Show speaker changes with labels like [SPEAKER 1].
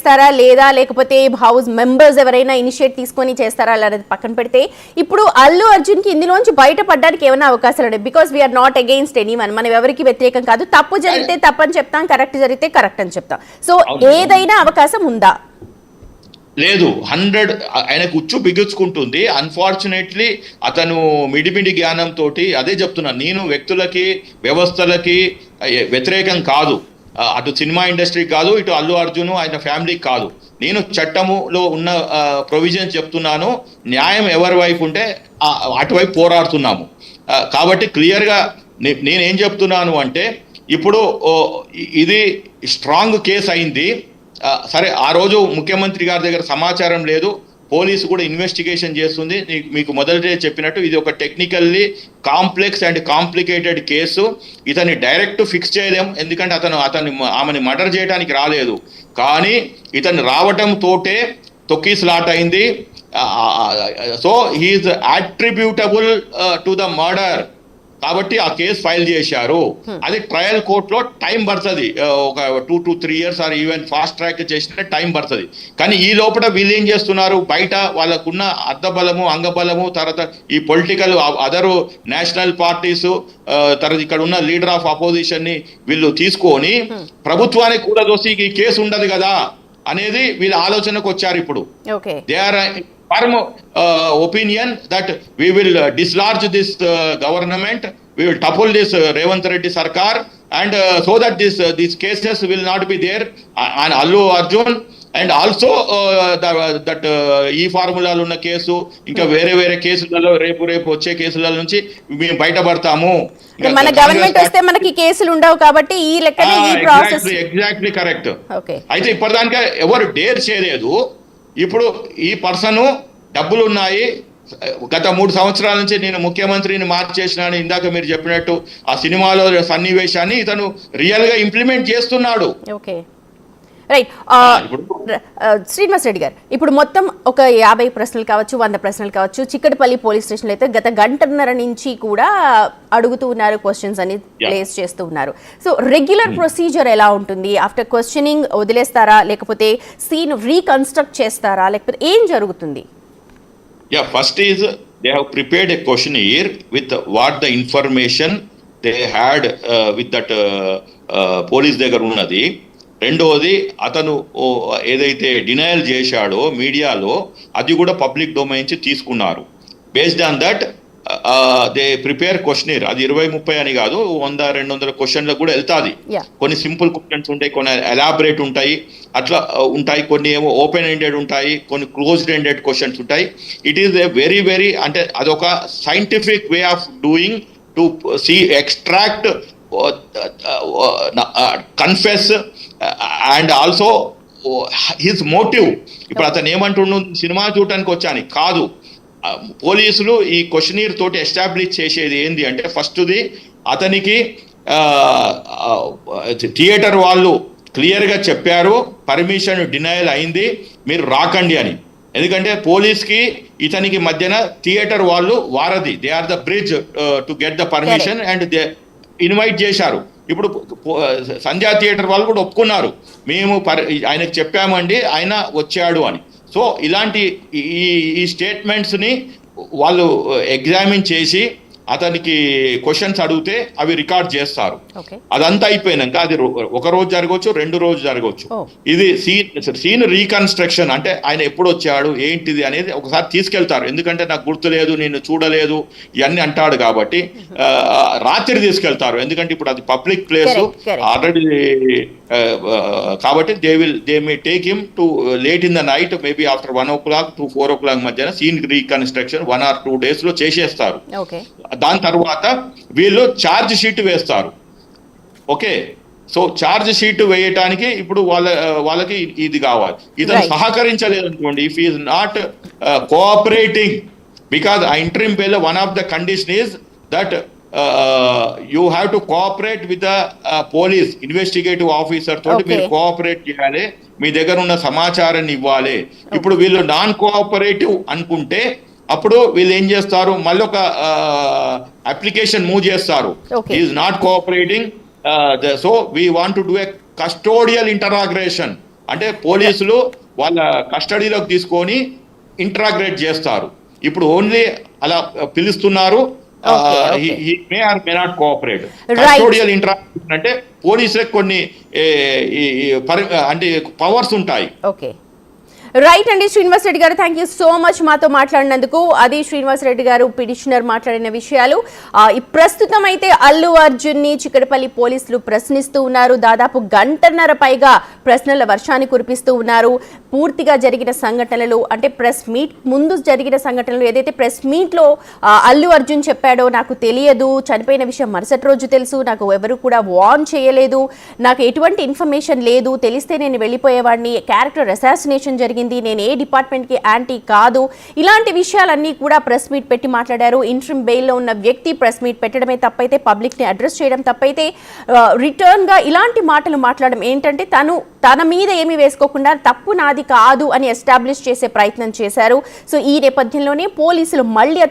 [SPEAKER 1] చేస్తారా లేదా, లేకపోతే హౌస్ మెంబర్స్ ఎవరైనా ఇనిషియేట్ తీసుకొని చేస్తారా అనేది పక్కన పెడితే, ఇప్పుడు అల్లు అర్జున్ కి ఇందులోంచి బయటపడడానికి ఏమైనా అవకాశాలు ఉన్నాయి? Because we are not against anyone, మనం ఎవరికి వ్యతిరేకం కాదు. తప్పు జరిగితే తప్పని చెప్తాం, కరెక్ట్ జరిగితే కరెక్ట్ అని చెప్తాం. సో ఏదైనా అవకాశం ఉందా?
[SPEAKER 2] లేదు, 100 ఆయనకు ఉచ్చు బిగుచుకుంటుంది. అన్ఫార్చునేట్లీ అతను మిడిమిడి జ్ఞానంతో, అదే చెప్తున్నాను, నేను వ్యక్తులకి వ్యవస్థలకి వ్యతిరేకం కాదు, అటు సినిమా ఇండస్ట్రీకి కాదు, ఇటు అల్లు అర్జున్ ఆయన ఫ్యామిలీకి కాదు. నేను చట్టములో ఉన్న ప్రొవిజన్స్ చెప్తున్నాను. న్యాయం ఎవరి వైపు ఉంటే అటువైపు పోరాడుతున్నాము. కాబట్టి క్లియర్గా నేనేం చెప్తున్నాను అంటే, ఇప్పుడు ఇది స్ట్రాంగ్ కేసు అయింది. సరే, ఆ రోజు ముఖ్యమంత్రి గారి దగ్గర సమాచారం లేదు, పోలీసు కూడా ఇన్వెస్టిగేషన్ చేస్తుంది. మీకు మొదటే చెప్పినట్టు ఇది ఒక technically complex and complicated case. ఇతన్ని డైరెక్ట్ ఫిక్స్ చేయలేం, ఎందుకంటే ఆమెని మర్డర్ చేయడానికి రాలేదు. కానీ ఇతను రావటం తోటే తొక్కిసలాట్ అయింది. So he is attributable to the murder. కాబట్టి ఆ కేసు ఫైల్ చేశారు. అది ట్రయల్ కోర్టులో టైం పడుతుంది, ఒక 2 to 3 years, or even fast track చేసిన టైం పడుతుంది. కానీ ఈ లోపల వీళ్ళు ఏం చేస్తున్నారు, బయట వాళ్ళకున్న అర్ధబలము అంగబలము, తర్వాత ఈ పొలిటికల్ అదరు నేషనల్ పార్టీస్, తర్వాత ఇక్కడ ఉన్న లీడర్ ఆఫ్ అపోజిషన్ ని వీళ్ళు తీసుకొని ప్రభుత్వానికి కూడా దోసి ఈ కేసు ఉండదు కదా అనేది వీళ్ళ ఆలోచనకు వచ్చారు. ఇప్పుడు they are firm opinion that we will dislodge this government, we will topple this Revanth Reddy Sarkar, and so that these cases will not be there on Allu Arjun, and also that ఈ ఫార్ములాలు ఉన్న case, ఇంకా వేరే కేసులలో రేపు వచ్చే కేసుల నుంచి మేము బయటపడతాము.
[SPEAKER 1] మన గవర్నమెంట్ వస్తే మనకి కేసులు ఉండవు కాబట్టి ఈ లెక్కనే ఈ ప్రాసెస్.
[SPEAKER 2] Exactly correct. అయితే ఇప్పటిదానికా ఎవరు డేర్ చేయలేదు. ఇప్పుడు ఈ పర్సన్ డబ్బులు ఉన్నాయి, గత 3 సంవత్సరాల నుంచి నేను ముఖ్యమంత్రిని మార్చేసినాను, ఇందాక మీరు చెప్పినట్టు ఆ సినిమాలో సన్నివేశాన్ని ఇతను రియల్ గా ఇంప్లిమెంట్ చేస్తున్నాడు.
[SPEAKER 1] రైట్. శ్రీనివాస్ రెడ్డి గారు, ఇప్పుడు మొత్తం ఒక 50 ప్రశ్నలు కావచ్చు, 100 ప్రశ్నలు కావచ్చు, చిక్కడపల్లి పోలీస్ స్టేషన్లో అయితే గత గంటన్నర నుంచి కూడా అడుగుతూ ఉన్నారు, క్వశ్చన్స్ అని ప్లేస్ చేస్తూ ఉన్నారు. సో రెగ్యులర్ ప్రొసీజర్ ఎలా ఉంటుంది? ఆఫ్టర్ క్వశ్చనింగ్ వదిలేస్తారా, లేకపోతే సీన్ రీకన్స్ట్రక్ట్ చేస్తారా, లేకపోతే ఏం జరుగుతుంది?
[SPEAKER 2] First is they have prepared a questionnaire with what the information they had with that police దగ్గర ఉన్నది. రెండవది, అతను ఏదైతే డినయల్ చేశాడో మీడియాలో అది కూడా పబ్లిక్ డొమైన్స్ తీసుకున్నారు. Based on that they prepare questionnaire. అది 20-30 అని కాదు, 100-200 క్వశ్చన్లకు కూడా వెళ్తాది. కొన్ని సింపుల్ క్వశ్చన్స్ ఉంటాయి, కొన్ని ఎలాబరేట్ ఉంటాయి, అట్లా ఉంటాయి. కొన్ని ఏమో ఓపెన్ ఎండెడ్ ఉంటాయి, కొన్ని క్లోజ్డ్ ఎండెడ్ క్వశ్చన్స్ ఉంటాయి. ఇట్ ఈస్ ఎ వెరీ అంటే అదొక scientific way of doing to extract, confess and also his motive. ఇప్పుడు అతను ఏమంటుండు, సినిమా చూడటానికి వచ్చాను కాదు. పోలీసులు ఈ క్వశ్చనీర్ తోటి ఎస్టాబ్లిష్ చేసేది ఏంది అంటే, ఫస్ట్ది అతనికి థియేటర్ వాళ్ళు క్లియర్గా చెప్పారు పర్మిషన్ డినయల్ అయింది, మీరు రాకండి అని. ఎందుకంటే పోలీస్కి ఇతనికి మధ్యన థియేటర్ వాళ్ళు వారధి, they are the bridge to get the permission, and they invite చేశారు. ఇప్పుడు సంధ్యా థియేటర్ వాళ్ళు కూడా ఒప్పుకున్నారు, మేము ఆయనకు చెప్పామండి, ఆయన వచ్చాడు అని. సో ఇలాంటి ఈ స్టేట్మెంట్స్ని వాళ్ళు ఎగ్జామిన్ చేసి అతనికి క్వశ్చన్స్ అడిగితే అవి రికార్డ్ చేస్తారు. అదంతా అయిపోయినాక అది 1 రోజు జరగవచ్చు, 2 రోజు జరగవచ్చు. ఇది సీన్ రీకన్స్ట్రక్షన్ అంటే ఆయన ఎప్పుడు వచ్చాడు ఏంటిది అనేది ఒకసారి తీసుకెళ్తారు. ఎందుకంటే నాకు గుర్తులేదు, నేను చూడలేదు ఇవన్నీ అంటాడు కాబట్టి రాత్రి తీసుకెళ్తారు. ఎందుకంటే ఇప్పుడు అది పబ్లిక్ ప్లేస్ ఆల్రెడీ కాబట్టి they may take him to late in the night, maybe after 1 o'clock to 4 o'clock మధ్యన సీన్ రీకన్స్ట్రక్షన్ 1 or 2 days లో చేసేస్తారు. దాని తర్వాత వీళ్ళు ఛార్జ్ షీట్ వేస్తారు. ఓకే, సో ఛార్జ్ షీట్ వేయటానికి ఇప్పుడు వాళ్ళకి ఇది కావాలి. ఇతను సహకరించలేదు అనుకోండి, if is not cooperating, because ఆ interim bail one of the condition is that you have to cooperate with the police investigative officer తోటి మీరు కోఆపరేట్ చేయాలి, మీ దగ్గర ఉన్న సమాచారాన్ని ఇవ్వాలి. ఇప్పుడు వీళ్ళు నాన్ కోఆపరేటివ్ అనుకుంటే అప్పుడు వీళ్ళు ఏం చేస్తారు, మళ్ళీ ఒక అప్లికేషన్ మూవ్ చేస్తారు, is not cooperating, so we want to do a custodial interrogation అంటే పోలీసులు వాళ్ళ కస్టడీలోకి తీసుకొని ఇంట్రాగ్రేట్ చేస్తారు. ఇప్పుడు ఓన్లీ అలా పిలుస్తున్నారు, may or may not cooperate. Custodial interrogation అంటే పోలీసులకు కొన్ని అంటే పవర్స్ ఉంటాయి.
[SPEAKER 1] ఓకే, రైట్ అండి. శ్రీనివాస్ రెడ్డి గారు, థ్యాంక్ యూ సో మచ్ మాతో మాట్లాడినందుకు. అది శ్రీనివాస్ రెడ్డి గారు పిటిషనర్ మాట్లాడిన విషయాలు. ప్రస్తుతం అయితే అల్లు అర్జున్ ని చిక్కడపల్లి పోలీసులు ప్రశ్నిస్తూ ఉన్నారు. దాదాపు గంటన్నర పైగా ప్రశ్నల వర్షాన్ని కురిపిస్తూ ఉన్నారు. పూర్తిగా జరిగిన సంఘటనలు, అంటే ప్రెస్ మీట్ ముందు జరిగిన సంఘటనలు, ఏదైతే ప్రెస్ మీట్ లో అల్లు అర్జున్ చెప్పాడో, నాకు తెలియదు, చనిపోయిన విషయం మరుసటి రోజు తెలుసు, నాకు ఎవరు కూడా వార్న్ చేయలేదు, నాకు ఎటువంటి ఇన్ఫర్మేషన్ లేదు, తెలిస్తే నేను వెళ్ళిపోయేవాడిని, క్యారెక్టర్ అసాసినేషన్ జరిగింది, నేను ఏ డిపార్ట్మెంట్కి యాంటీ కాదు, ఇలాంటి విషయాలన్నీ కూడా ప్రెస్ మీట్ పెట్టి మాట్లాడారు. ఇంట్రిమ్ బెయిల్లో ఉన్న వ్యక్తి ప్రెస్ మీట్ పెట్టడమే తప్పైతే, పబ్లిక్ని అడ్రస్ చేయడం తప్పైతే, రిటర్న్గా ఇలాంటి మాటలు మాట్లాడడం ఏంటంటే తన మీద ఏమీ వేసుకోకుండా తప్పు నాది కాదు అని ఎస్టాబ్లిష్ చేసే ప్రయత్నం చేశారు. సో ఈ నేపథ్యంలోనే పోలీసులు మళ్ళీ